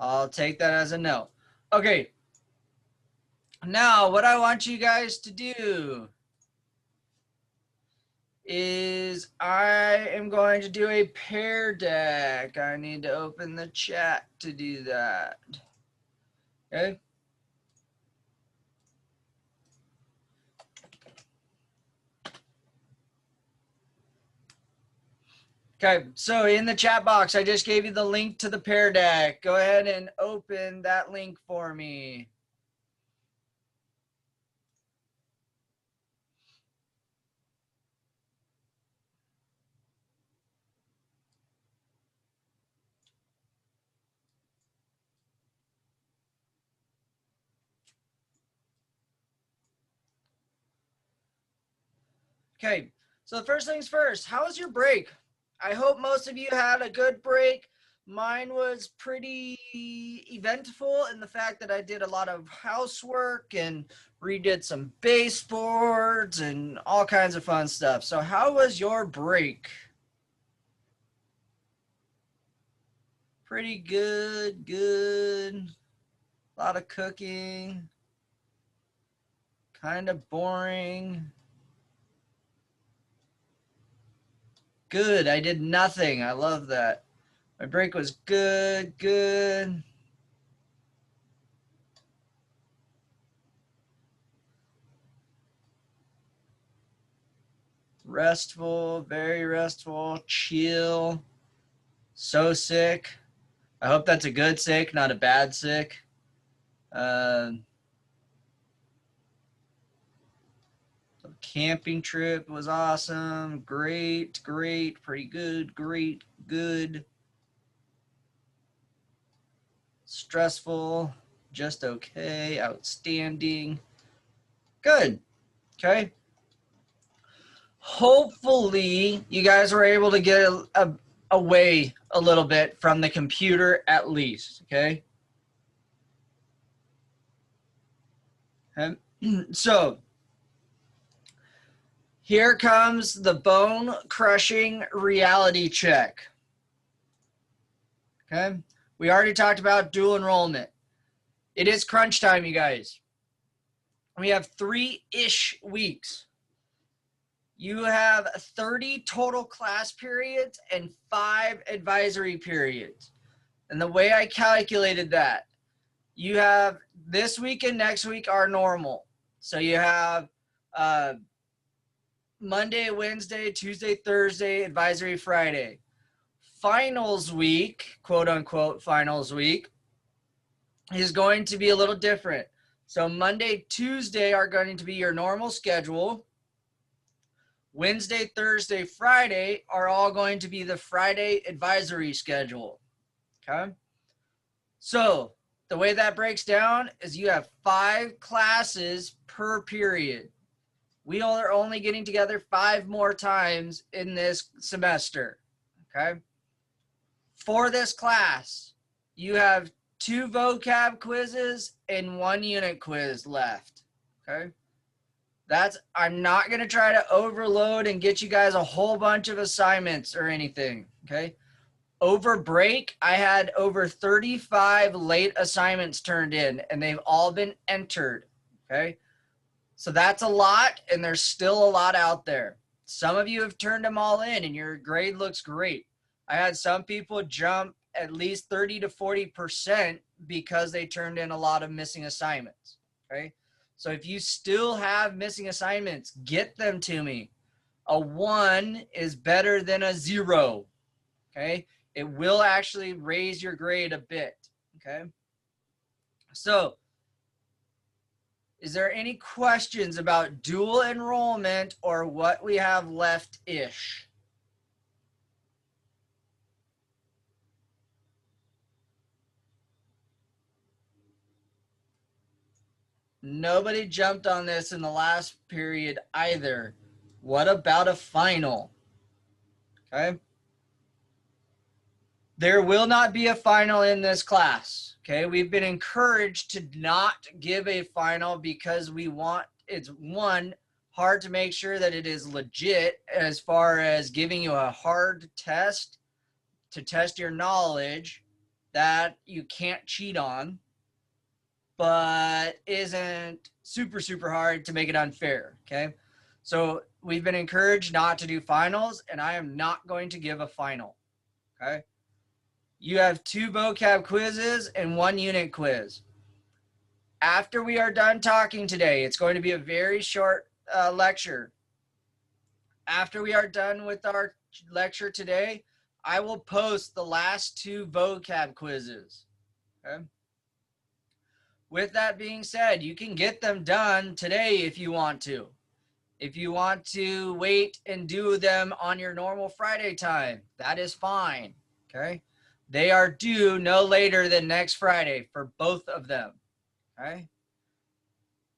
I'll take that as a no. Okay. Now, what I want you guys to do is I am going to do a Pear Deck. I need to open the chat to do that. Okay. Okay, so in the chat box, I just gave you the link to the Pear Deck. Go ahead and open that link for me. Okay, so the first things first, how was your break? I hope most of you had a good break. Mine was pretty eventful in the fact that I did a lot of housework and redid some baseboards and all kinds of fun stuff. So how was your break? Pretty good, good. A lot of cooking. Kind of boring. Good, I did nothing. I love that. My break was good, good. Restful, very restful, chill. So sick. I hope that's a good sick, not a bad sick. Camping trip was awesome. Great, great, pretty good, great, good. Stressful, just okay, outstanding. Good. Okay. Hopefully you guys were able to get away a little bit from the computer at least. Okay. Okay. So here comes the bone crushing reality check. Okay. We already talked about dual enrollment. It is crunch time, you guys. We have 3-ish weeks. You have 30 total class periods and 5 advisory periods. And the way I calculated that, you have this week and next week are normal. So you have Monday, Wednesday, Tuesday, Thursday, advisory Friday. Finals week, quote unquote, finals week is going to be a little different. So Monday, Tuesday are going to be your normal schedule. Wednesday, Thursday, Friday are all going to be the Friday advisory schedule. Okay. So the way that breaks down is you have 5 classes per period. We are only getting together 5 more times in this semester. Okay. For this class, you have 2 vocab quizzes and 1 unit quiz left. Okay. I'm not going to try to overload and get you guys a whole bunch of assignments or anything. Okay. Over break, I had over 35 late assignments turned in and they've all been entered. Okay. So that's a lot, and there's still a lot out there. Some of you have turned them all in and your grade looks great. I had some people jump at least 30 to 40% because they turned in a lot of missing assignments. Okay. So if you still have missing assignments, get them to me. A 1 is better than a 0. Okay. It will actually raise your grade a bit. Okay. So is there any questions about dual enrollment or what we have left-ish? Nobody jumped on this in the last period either. What about a final? Okay. There will not be a final in this class. Okay. We've been encouraged to not give a final because we want, it's one, hard to make sure that it is legit as far as giving you a hard test to test your knowledge. that you can't cheat on, but isn't super, super hard to make it unfair, okay? So we've been encouraged not to do finals, and I am not going to give a final, okay? You have 2 vocab quizzes and 1 unit quiz. After we are done talking today, it's going to be a very short lecture. After we are done with our lecture today, I will post the last 2 vocab quizzes, okay? With that being said, you can get them done today if you want to. If you want to wait and do them on your normal Friday time, that is fine, okay? They are due no later than next Friday for both of them, okay?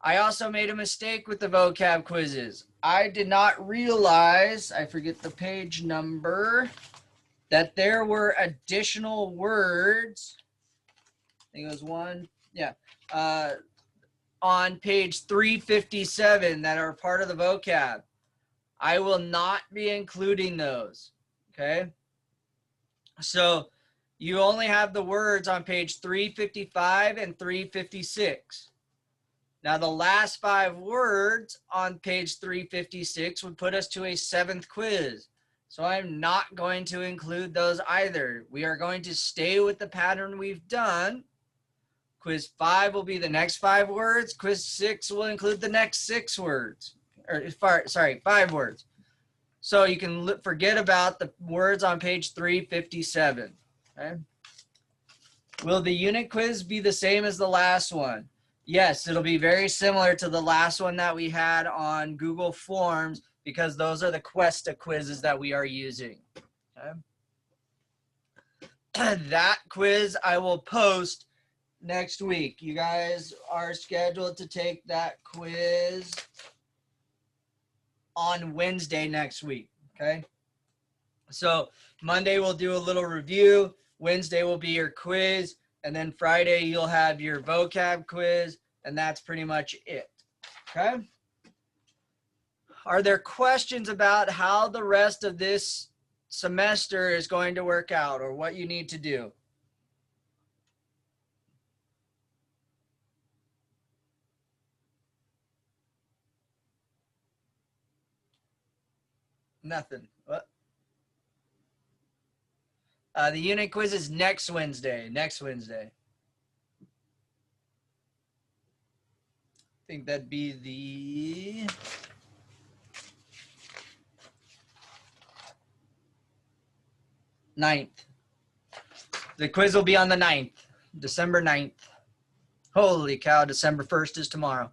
I also made a mistake with the vocab quizzes. I did not realize, I forget the page number, that there were additional words. I think it was one, yeah. On page 357 that are part of the vocab. I will not be including those, okay? So you only have the words on page 355 and 356. Now the last 5 words on page 356 would put us to a 7th quiz. So I'm not going to include those either. We are going to stay with the pattern we've done. Quiz 5 will be the next 5 words. Quiz 6 will include the next 6 words. Or, sorry, 5 words. So you can forget about the words on page 357. Okay? Will the unit quiz be the same as the last one? Yes, it'll be very similar to the last one that we had on Google Forms because those are the Questa quizzes that we are using. Okay? That quiz I will post next week. You guys are scheduled to take that quiz on Wednesday next week, okay? So Monday we'll do a little review, Wednesday will be your quiz, and then Friday you'll have your vocab quiz, and that's pretty much it, okay? Are there questions about how the rest of this semester is going to work out or what you need to do? Nothing. What? The unit quiz is next Wednesday. Next Wednesday. I think that'd be the 9th. The quiz will be on the 9th, December 9th. Holy cow, December 1st is tomorrow.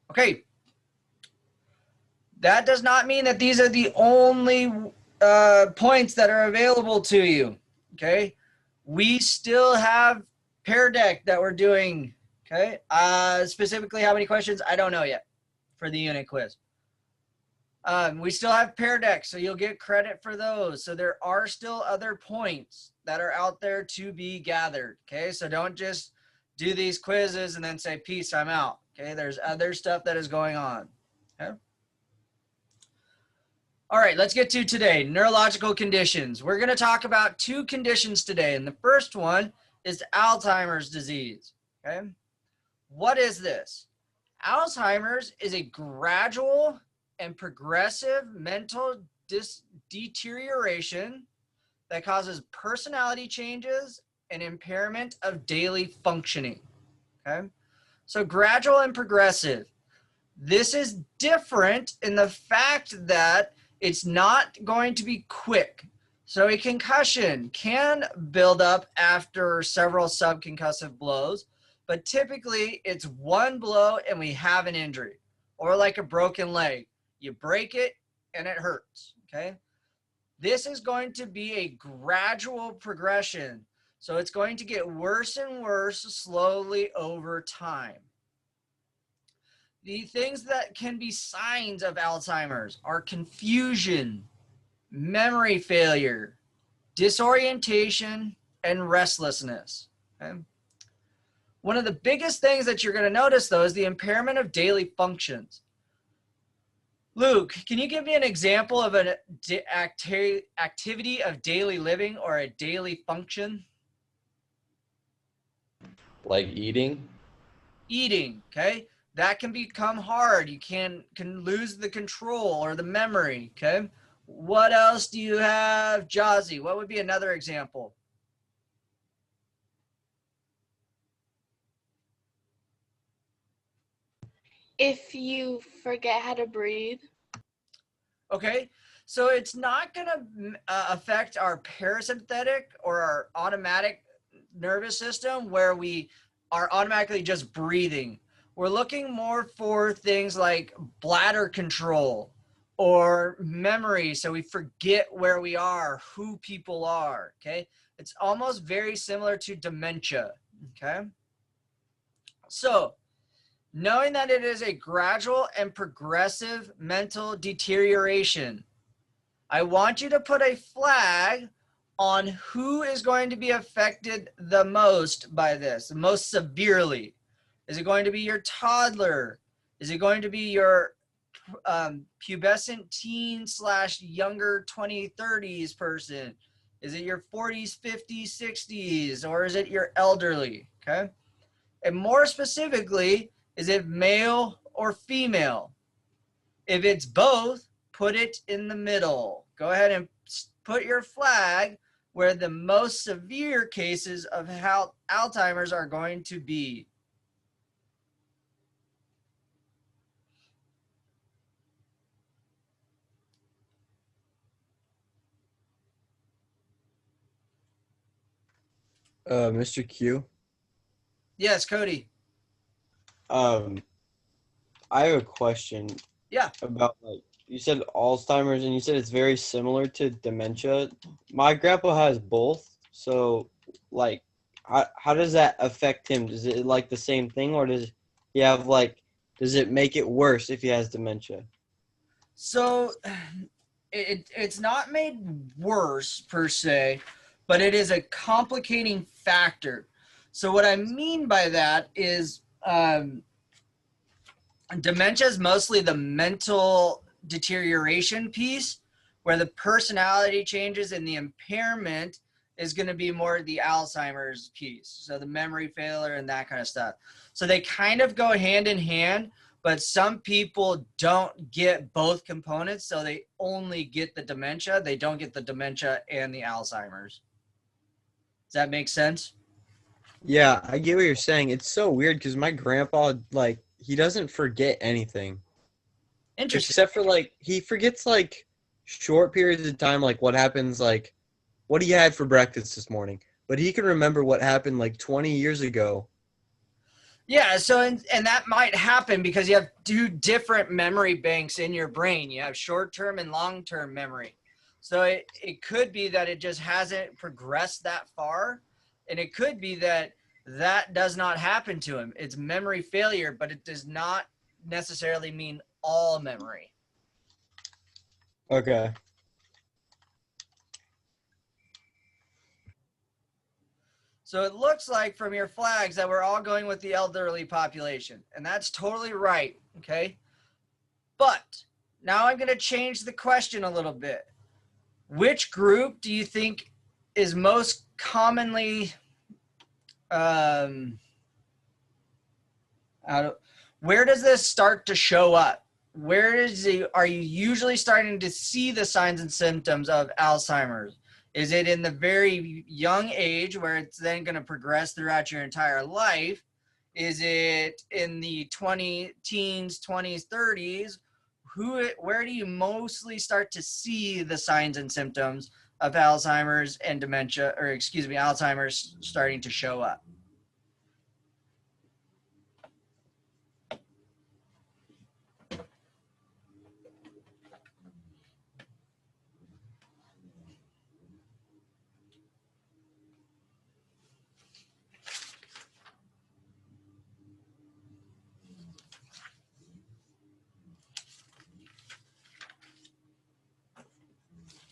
Okay. That does not mean that these are the only points that are available to you, okay? We still have Pear Deck that we're doing, okay? Specifically how many questions, I don't know yet for the unit quiz. We still have Pear Deck, so you'll get credit for those. So there are still other points that are out there to be gathered, okay? So don't just do these quizzes and then say, peace, I'm out, okay? There's other stuff that is going on, okay? All right, let's get to today, neurological conditions. We're going to talk about 2 conditions today, and the first one is Alzheimer's disease, okay? What is this? Alzheimer's is a gradual and progressive mental deterioration that causes personality changes and impairment of daily functioning, okay? So gradual and progressive. This is different in the fact that it's not going to be quick. So a concussion can build up after several subconcussive blows, but typically it's one blow and we have an injury, or like a broken leg. You break it and it hurts, okay? This is going to be a gradual progression. So it's going to get worse and worse slowly over time. The things that can be signs of Alzheimer's are confusion, memory failure, disorientation, and restlessness. Okay? One of the biggest things that you're going to notice, though, is the impairment of daily functions. Luke, can you give me an example of an activity of daily living or a daily function? Like eating? Eating, okay? That can become hard. You can lose the control or the memory, okay? What else do you have, Jazzy? What would be another example? If you forget how to breathe. Okay, so it's not going to affect our parasympathetic or our automatic nervous system where we are automatically just breathing. We're looking more for things like bladder control or memory, so we forget where we are, who people are. Okay, it's almost very similar to dementia. Okay, so knowing that it is a gradual and progressive mental deterioration, I want you to put a flag on who is going to be affected the most by this, the most severely. Is it going to be your toddler? Is it going to be your pubescent teen / younger 20s, 30s person? Is it your 40s, 50s, 60s, or is it your elderly? Okay. And more specifically, is it male or female? If it's both, put it in the middle. Go ahead and put your flag where the most severe cases of Alzheimer's are going to be. Mr. Q. Yes, Cody. Um, I have a question Yeah. about like you said Alzheimer's and you said it's very similar to dementia. My grandpa has both, so like how does that affect him? Does it like the same thing or does he have like does it make it worse if he has dementia? So it's not made worse per se, but it is a complicating factor. So what I mean by that is dementia is mostly the mental deterioration piece, where the personality changes and the impairment is going to be more the Alzheimer's piece. So the memory failure and that kind of stuff. So they kind of go hand in hand, but some people don't get both components. So they only get the dementia. They don't get the dementia and the Alzheimer's. Does that make sense? Yeah, I get what you're saying. It's so weird because my grandpa like he doesn't forget anything. Interesting. Except for like he forgets like short periods of time, like what happens, like what he had for breakfast this morning. But he can remember what happened like 20 years ago. Yeah, so and that might happen because you have two different memory banks in your brain. You have short-term and long-term memory. So it could be that it just hasn't progressed that far. And it could be that that does not happen to him. It's memory failure, but it does not necessarily mean all memory. Okay. So it looks like from your flags that we're all going with the elderly population. And that's totally right, okay? But now I'm going to change the question a little bit. Which group do you think is most commonly where does this start to show up? Are you usually starting to see the signs and symptoms of Alzheimer's? Is it in the very young age where it's then going to progress throughout your entire life? Is it in the teens, 20s, 30s? Where do you mostly start to see the signs and symptoms of Alzheimer's and dementia, or excuse me, Alzheimer's starting to show up?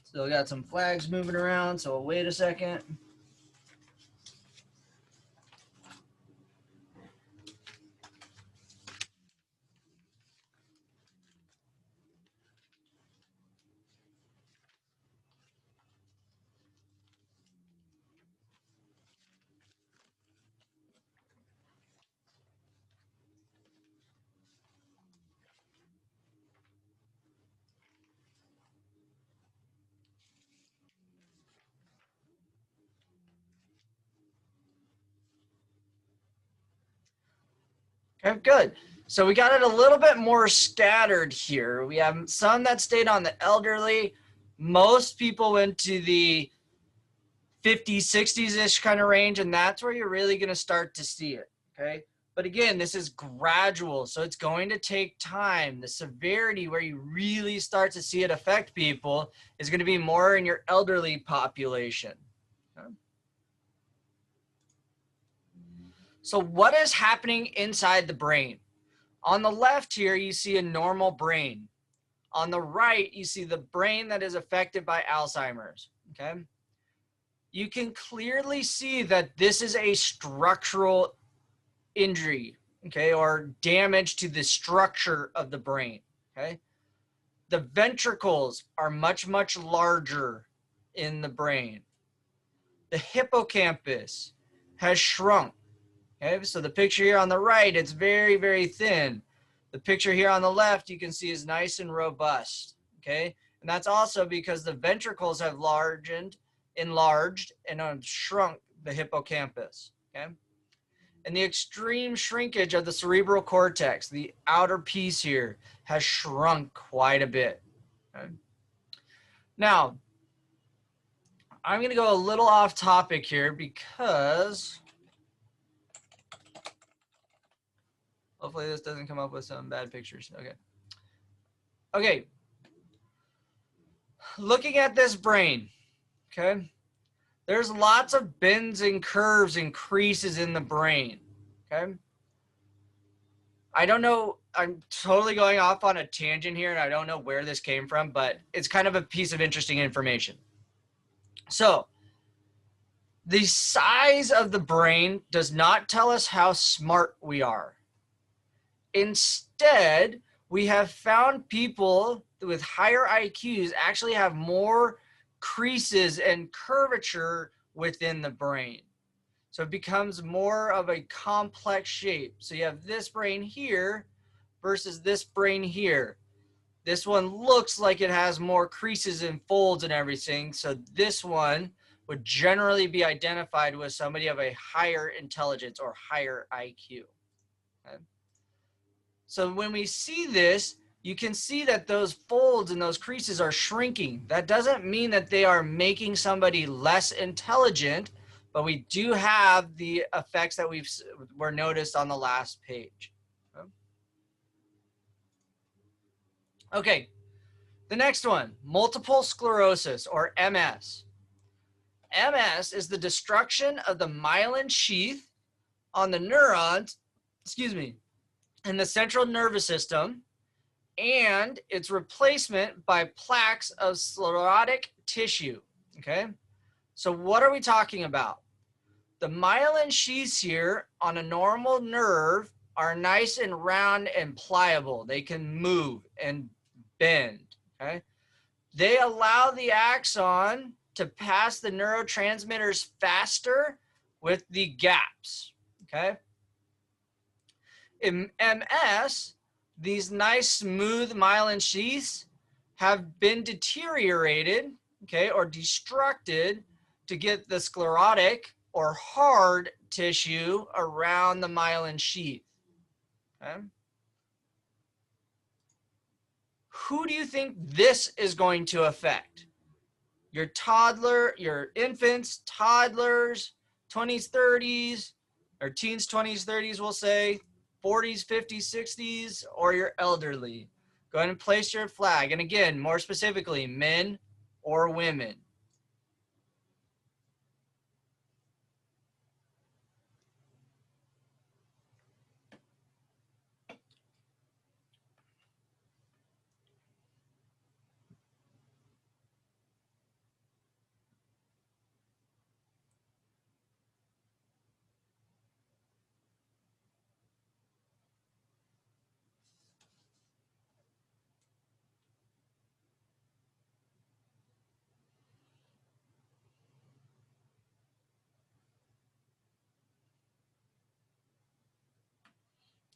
Still got some flags moving around, so we'll wait a second. Okay, good. So we got it a little bit more scattered here. We have some that stayed on the elderly. Most people went to the 50s, 60s-ish kind of range, and that's where you're really going to start to see it, okay? But again, this is gradual, so it's going to take time. The severity where you really start to see it affect people is going to be more in your elderly population. Okay? So what is happening inside the brain? On the left here, you see a normal brain. On the right, you see the brain that is affected by Alzheimer's, okay? You can clearly see that this is a structural injury, okay, or damage to the structure of the brain, okay? The ventricles are much, much larger in the brain. The hippocampus has shrunk, okay? So the picture here on the right, it's very, very thin. The picture here on the left, you can see is nice and robust, okay? And that's also because the ventricles have enlarged and have shrunk the hippocampus, okay? And the extreme shrinkage of the cerebral cortex, the outer piece here, has shrunk quite a bit. Okay? Now, I'm going to go a little off topic here because hopefully this doesn't come up with some bad pictures. Okay. Okay. Looking at this brain, okay, there's lots of bends and curves and creases in the brain, okay? I don't know, I'm totally going off on a tangent here and I don't know where this came from, but it's kind of a piece of interesting information. So, the size of the brain does not tell us how smart we are. Instead, we have found people with higher IQs actually have more creases and curvature within the brain. So it becomes more of a complex shape. So you have this brain here versus this brain here. This one looks like it has more creases and folds and everything. So this one would generally be identified with somebody of a higher intelligence or higher IQ. Okay? So when we see this, you can see that those folds and those creases are shrinking. That doesn't mean that they are making somebody less intelligent, but we do have the effects that were noticed on the last page. Okay, the next one, multiple sclerosis or MS. MS is the destruction of the myelin sheath on the neurons, in the central nervous system, and its replacement by plaques of sclerotic tissue, okay? So what are we talking about? The myelin sheaths here on a normal nerve are nice and round and pliable. They can move and bend, okay? They allow the axon to pass the neurotransmitters faster with the gaps, okay? In MS, these nice smooth myelin sheaths have been deteriorated, okay, or destructed to get the sclerotic or hard tissue around the myelin sheath, okay? Who do you think this is going to affect? Your toddler, your infants, toddlers, 20s, 30s, or teens, 20s, 30s, we'll say, 40s, 50s, 60s, or your elderly. Go ahead and place your flag. And again, more specifically, men or women.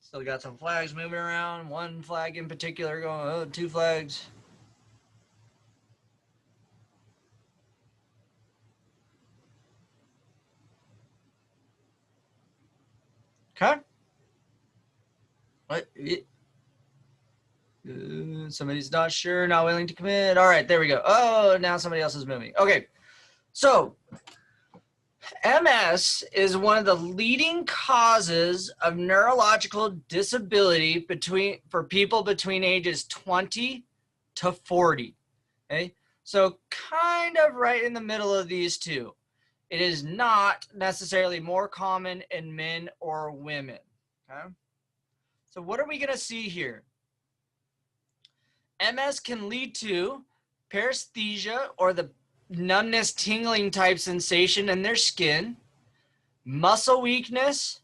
Still got some flags moving around. One flag in particular going, oh, two flags. Okay. What? Somebody's not sure, not willing to commit. All right, there we go. Oh, now somebody else is moving. Okay, so MS is one of the leading causes of neurological disability for people between ages 20 to 40. Okay, so kind of right in the middle of these two. It is not necessarily more common in men or women. Okay, so what are we going to see here? MS can lead to paresthesia, or the numbness, tingling type sensation in their skin, muscle weakness,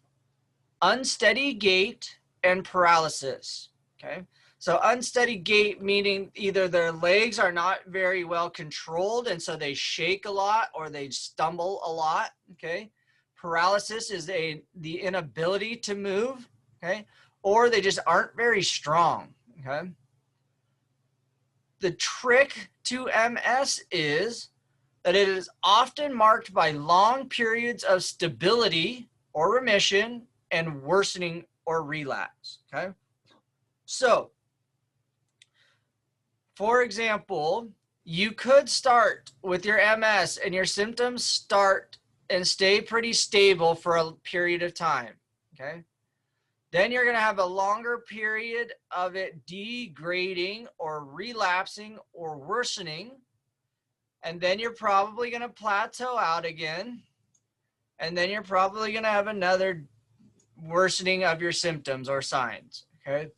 unsteady gait, and paralysis. Okay, so unsteady gait meaning either their legs are not very well controlled and so they shake a lot or they stumble a lot. Okay, paralysis is the inability to move. Okay, or they just aren't very strong. Okay, the trick to MS is that it is often marked by long periods of stability or remission and worsening or relapse. Okay, so for example, you could start with your MS and your symptoms start and stay pretty stable for a period of time. Okay, then you're going to have a longer period of it degrading or relapsing or worsening. And then you're probably going to plateau out again. And then you're probably going to have another worsening of your symptoms or signs. Okay.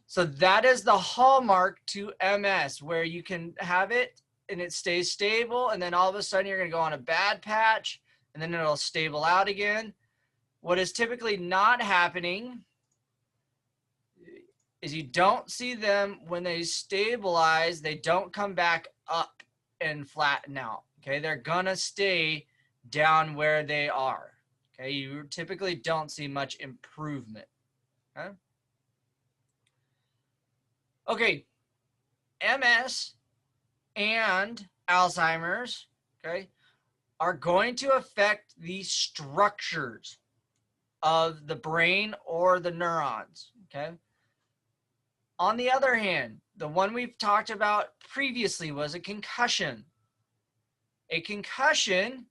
So that is the hallmark to MS, where you can have it and it stays stable. And then all of a sudden you're going to go on a bad patch and then it'll stable out again. What is typically not happening is you don't see them when they stabilize, they don't come back up and flatten out. Okay, they're gonna stay down where they are. Okay, you typically don't see much improvement. Okay, okay, MS and Alzheimer's, okay, are going to affect the structures of the brain or the neurons. Okay, on the other hand, the one we've talked about previously was a concussion. A concussion,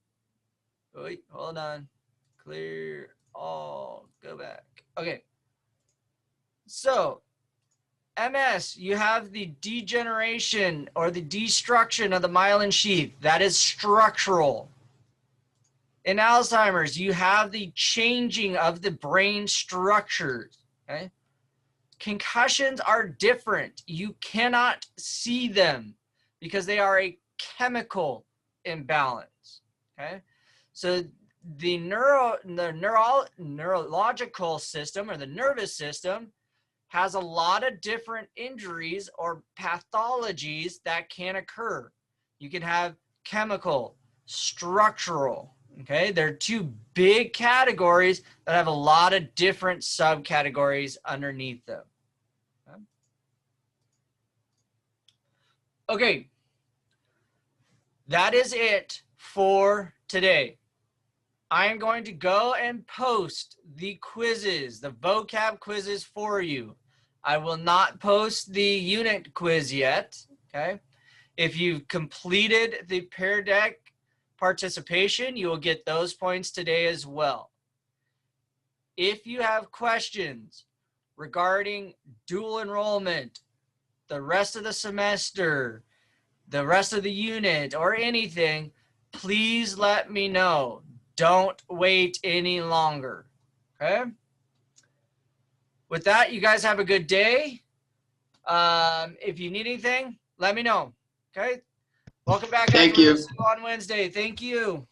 wait, hold on, clear all, go back. Okay, so MS, you have the degeneration or the destruction of the myelin sheath. That is structural. In Alzheimer's, you have the changing of the brain structures. Okay, concussions are different. You cannot see them because they are a chemical imbalance. Okay, so the neurological system or the nervous system has a lot of different injuries or pathologies that can occur. You can have chemical, structural. Okay, they're two big categories that have a lot of different subcategories underneath them. Okay, that is it for today. I am going to go and post the quizzes, the vocab quizzes for you. I will not post the unit quiz yet, okay? If you've completed the Pear Deck participation, you will get those points today as well. If you have questions regarding dual enrollment, the rest of the semester, the rest of the unit, or anything, please let me know. Don't wait any longer, okay? With that, you guys have a good day. If you need anything, let me know, okay? Welcome back. Thank you. On Wednesday. Thank you.